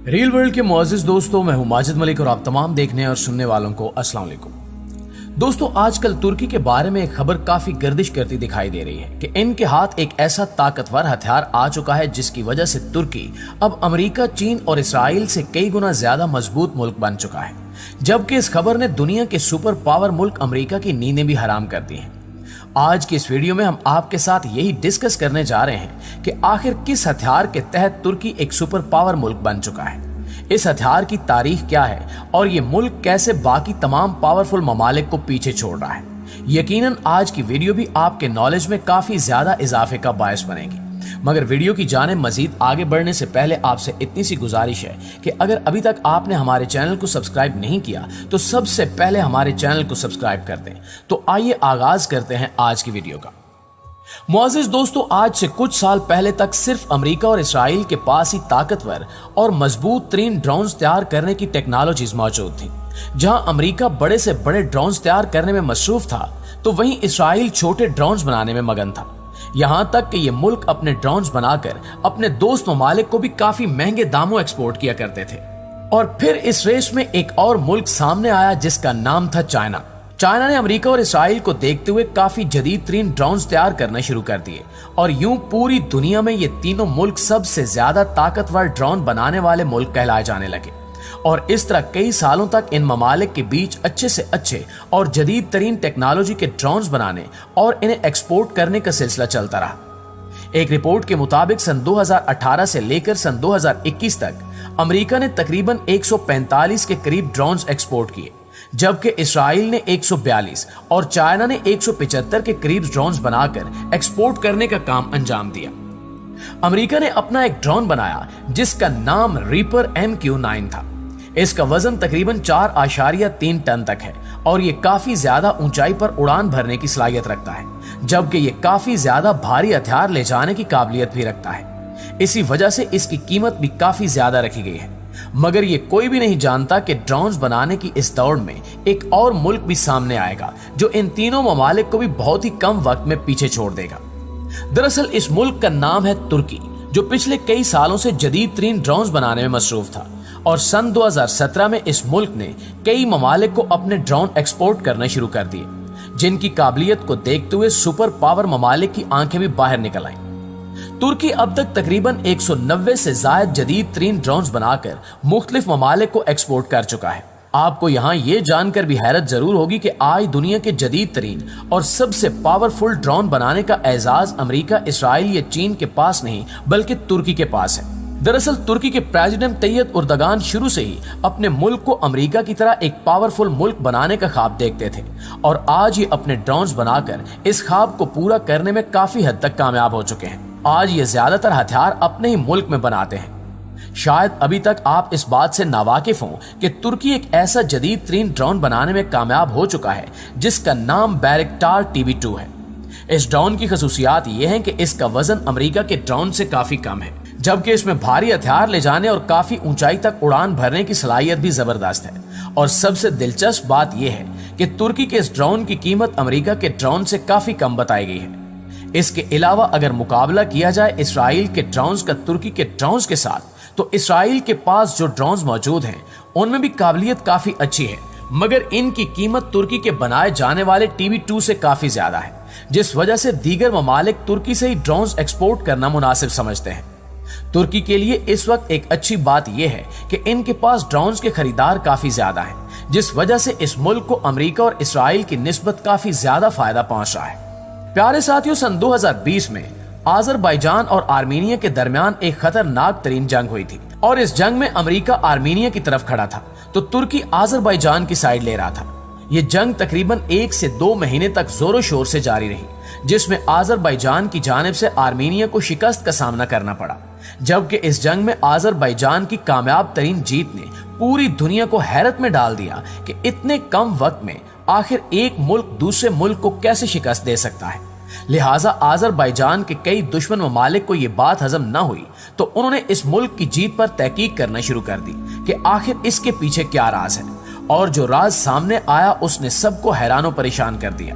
Rail world کے معزز دوستوں، میں ہوں ماجد ملک اور آپ تمام دیکھنے اور سننے والوں کو السلام علیکم۔ دوستوں، آج کل ترکی کے بارے میں ایک خبر کافی گردش کرتی دکھائی دے رہی ہے کہ ان کے ہاتھ ایک ایسا طاقتور ہتھیار آ چکا ہے جس کی وجہ سے ترکی اب امریکہ، چین اور اسرائیل سے کئی گنا زیادہ مضبوط ملک بن چکا ہے، جبکہ اس خبر نے دنیا کے سپر پاور ملک امریکہ کی نیندیں بھی حرام کر دی ہیں۔ آج کی اس ویڈیو میں ہم آپ کے ساتھ یہی ڈسکس کرنے جا رہے ہیں کہ آخر کس ہتھیار کے تحت ترکی ایک سپر پاور ملک بن چکا ہے، اس ہتھیار کی تاریخ کیا ہے اور یہ ملک کیسے باقی تمام پاورفل ممالک کو پیچھے چھوڑ رہا ہے۔ یقیناً آج کی ویڈیو بھی آپ کے نالج میں کافی زیادہ اضافے کا باعث بنے گی، مگر ویڈیو کی جانب مزید آگے بڑھنے سے پہلے آپ سے اتنی سی گزارش ہے کہ اگر ابھی تک آپ نے ہمارے چینل کو سبسکرائب نہیں کیا تو سب سے پہلے ہمارے چینل کو سبسکرائب کر دیں۔ تو آئیے آغاز کرتے ہیں آج کی ویڈیو کا۔ معزز دوستو، آج سے کچھ سال پہلے تک صرف امریکہ اور اسرائیل کے پاس ہی طاقتور اور مضبوط ترین ڈرونز تیار کرنے کی ٹیکنالوجیز موجود تھیں۔ جہاں امریکہ بڑے سے بڑے ڈرونز تیار کرنے میں مصروف تھا تو وہیں اسرائیل چھوٹے ڈرونز بنانے میں مگن تھا، یہاں تک کہ یہ ملک اپنے ڈرونز بنا کر اپنے دوست ممالک کو بھی کافی مہنگے داموں ایکسپورٹ کیا کرتے تھے۔ اور پھر اس ریس میں ایک اور ملک سامنے آیا جس کا نام تھا چائنا۔ چائنا نے امریکہ اور اسرائیل کو دیکھتے ہوئے کافی جدید ترین ڈرونز تیار کرنا شروع کر دیے، اور یوں پوری دنیا میں یہ تینوں ملک سب سے زیادہ طاقتور ڈرون بنانے والے ملک کہلائے جانے لگے، اور اس طرح کئی سالوں تک ان ممالک کے بیچ اچھے سے اچھے اور جدید ترین ٹیکنالوجی کے ڈرونز بنانے اور انہیں ایکسپورٹ کرنے کا سلسلہ چلتا رہا۔ ایک رپورٹ کے مطابق سن 2018 سے لے کر سن 2021 تک امریکہ نے تقریباً 145 کے قریب ڈرونز ایکسپورٹ کیے، جبکہ اسرائیل نے 142 اور چائنا نے 175 کے قریب ڈرونز بنا کر ایکسپورٹ کرنے کا کام انجام دیا۔ امریکہ نے اپنا ایک ڈرون بنایا جس کا نام ریپر MQ-9 تھا۔ اس کا وزن تقریباً 4.3 ٹن تک ہے اور یہ کافی زیادہ اونچائی پر اڑان بھرنے کی صلاحیت رکھتا ہے، جبکہ یہ کافی زیادہ بھاری ہتھیار لے جانے کی قابلیت بھی رکھتا ہے۔ اسی وجہ سے اس کی قیمت بھی کافی زیادہ رکھی گئی ہے، مگر یہ کوئی بھی نہیں جانتا کہ ڈرونز بنانے کی اس دوڑ میں ایک اور ملک بھی سامنے آئے گا جو ان تینوں ممالک کو بھی بہت ہی کم وقت میں پیچھے چھوڑ دے گا۔ دراصل اس ملک کا نام ہے ترکی، جو پچھلے کئی سالوں سے جدید ترین ڈرونز بنانے میں مصروف تھا، اور سن 2017 میں اس ملک نے کئی ممالک کو اپنے ڈرون ایکسپورٹ کرنا شروع کر دیے، جن کی قابلیت کو دیکھتے ہوئے سپر پاور ممالک کی آنکھیں بھی باہر نکل آئیں۔ ترکی اب تک تقریباً 190 سے زائد جدید ترین ڈرونز بنا کر مختلف ممالک کو ایکسپورٹ کر چکا ہے۔ آپ کو یہاں یہ جان کر بھی حیرت ضرور ہوگی کہ آج دنیا کے جدید ترین اور سب سے پاورفل ڈرون بنانے کا اعزاز امریکہ، اسرائیل یا چین کے پاس نہیں بلکہ ترکی کے پاس ہے۔ دراصل ترکی کے پریزیڈنٹ طیب اردگان شروع سے ہی اپنے ملک کو امریکہ کی طرح ایک پاورفل ملک بنانے کا خواب دیکھتے تھے، اور آج یہ اپنے ڈرونز بنا کر اس خواب کو پورا کرنے میں کافی حد تک کامیاب ہو چکے ہیں۔ آج یہ زیادہ تر ہتھیار اپنے ہی ملک میں بناتے ہیں۔ شاید ابھی تک آپ اس بات سے ناواقف ہوں کہ ترکی ایک ایسا جدید ترین ڈرون بنانے میں کامیاب ہو چکا ہے جس کا نام بیرکٹار TB2 ہے۔ اس ڈرون کی خصوصیات یہ ہیں کہ اس کا وزن امریکہ کے ڈرون سے کافی کم ہے، جبکہ اس میں بھاری ہتھیار لے جانے اور کافی اونچائی تک اڑان بھرنے کی صلاحیت بھی زبردست ہے، اور سب سے دلچسپ بات یہ ہے کہ ترکی کے اس ڈرون کی قیمت امریکہ کے ڈرون سے کافی کم بتائی گئی ہے۔ اس کے علاوہ اگر مقابلہ کیا جائے اسرائیل کے ڈرونز کا ترکی کے ڈرونز کے ساتھ، تو اسرائیل کے پاس جو ڈرونز موجود ہیں ان میں بھی قابلیت کافی اچھی ہے، مگر ان کی قیمت ترکی کے بنائے جانے والے TB2 سے کافی زیادہ ہے، جس وجہ سے دیگر ممالک ترکی سے ہی ڈرونز ایکسپورٹ کرنا مناسب سمجھتے ہیں۔ ترکی کے لیے اس وقت ایک اچھی بات یہ ہے کہ ان کے پاس ڈرونز کے خریدار کافی زیادہ ہیں، جس وجہ سے اس ملک کو امریکہ اور اسرائیل کی نسبت کافی زیادہ فائدہ پہنچ رہا ہے۔ پیارے ساتھیوں، سن 2020 میں آذربائیجان اور آرمینیا کے درمیان ایک خطرناک ترین جنگ ہوئی تھی، اور اس جنگ میں امریکہ آرمینیا کی طرف کھڑا تھا تو ترکی آذربائیجان کی سائیڈ لے رہا تھا۔ یہ جنگ تقریباً 1 سے 2 مہینے تک زور و شور سے جاری رہی، جس میں آذربائیجان کی جانب سے آرمینیا کو شکست کا سامنا کرنا پڑا، جبکہ اس جنگ میں آذربائیجان کی کامیاب ترین جیت نے پوری دنیا کو حیرت میں ڈال دیا کہ اتنے کم وقت میں آخر ایک ملک دوسرے ملک کو کیسے شکست دے سکتا ہے۔ لہٰذا آذربائیجان کے کئی دشمن ممالک کو یہ بات ہضم نہ ہوئی تو انہوں نے اس ملک کی جیت پر تحقیق کرنا شروع کر دی کہ آخر اس کے پیچھے کیا راز ہے، اور جو راز سامنے آیا اس نے سب کو حیران و پریشان کر دیا۔